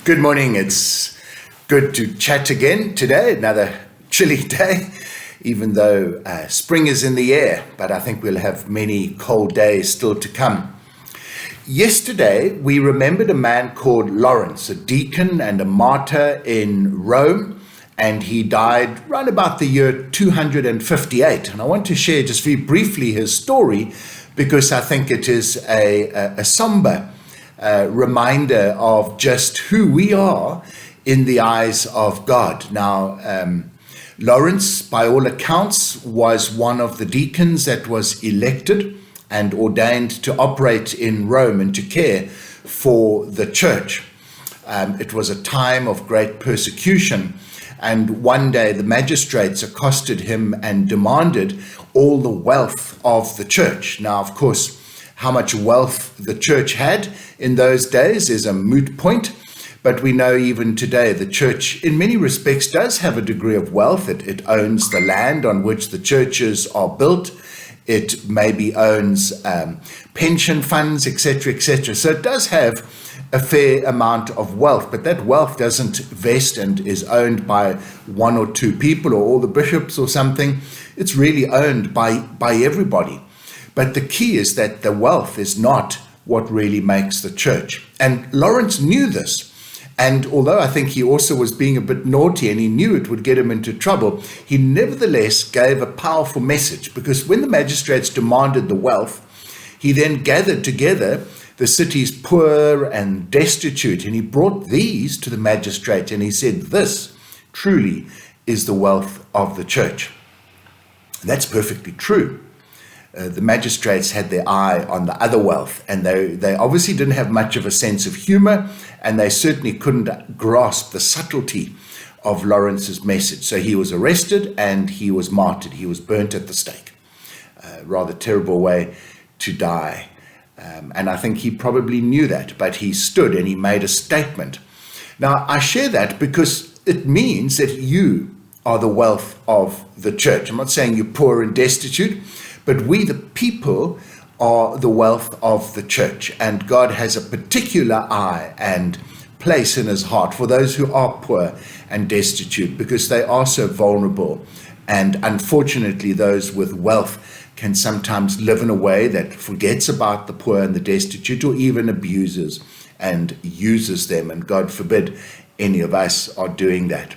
Good morning. It's good to chat again today. Another chilly day, even though spring is in the air, but I think we'll have many cold days still to come. Yesterday, we remembered a man called Lawrence, a deacon and a martyr in Rome, and he died round about the year 258. And I want to share just very briefly his story because I think it is a somber reminder of just who we are in the eyes of God. Now, Lawrence, by all accounts, was one of the deacons that was elected and ordained to operate in Rome and to care for the church. It was a time of great persecution, and one day the magistrates accosted him and demanded all the wealth of the church. Now, of course, how much wealth the church had in those days is a moot point, but we know even today the church in many respects does have a degree of wealth. It owns the land on which the churches are built. It maybe owns pension funds, etc., etc. So it does have a fair amount of wealth, but that wealth doesn't vest and is owned by one or two people or all the bishops or something. It's really owned by everybody. But the key is that the wealth is not what really makes the church. And Lawrence knew this. And although I think he also was being a bit naughty and he knew it would get him into trouble, he nevertheless gave a powerful message, because when the magistrates demanded the wealth, he then gathered together the city's poor and destitute, and he brought these to the magistrate and he said, "This truly is the wealth of the church." And that's perfectly true. The magistrates had their eye on the other wealth, and they obviously didn't have much of a sense of humor, and they certainly couldn't grasp the subtlety of Lawrence's message. So he was arrested and he was martyred. He was burnt at the stake. A rather terrible way to die. And I think he probably knew that, but he stood and he made a statement. Now, I share that because it means that you are the wealth of the church. I'm not saying you're poor and destitute, but we, the people, are the wealth of the church. And God has a particular eye and place in his heart for those who are poor and destitute, because they are so vulnerable. And unfortunately, those with wealth can sometimes live in a way that forgets about the poor and the destitute, or even abuses and uses them. And God forbid any of us are doing that.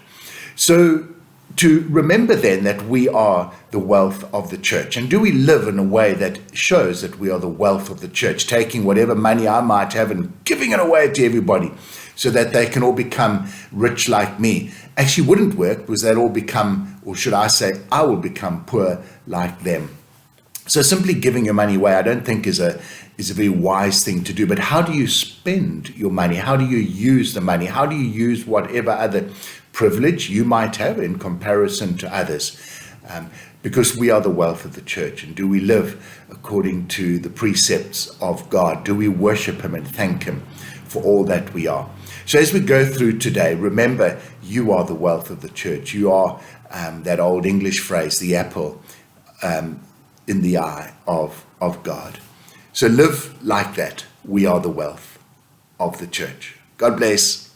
So to remember then that we are the wealth of the church. And do we live in a way that shows that we are the wealth of the church, taking whatever money I might have and giving it away to everybody so that they can all become rich like me? Actually wouldn't work, because they'll all become, or should I say, I will become poor like them. So simply giving your money away, I don't think is a very wise thing to do. But how do you spend your money? How do you use the money? How do you use whatever other privilege you might have in comparison to others? Because we are the wealth of the church. And do we live according to the precepts of God? Do we worship him and thank him for all that we are? So as we go through today, remember, you are the wealth of the church. You are that old English phrase, the apple in the eye of God. So live like that. We are the wealth of the church. God bless.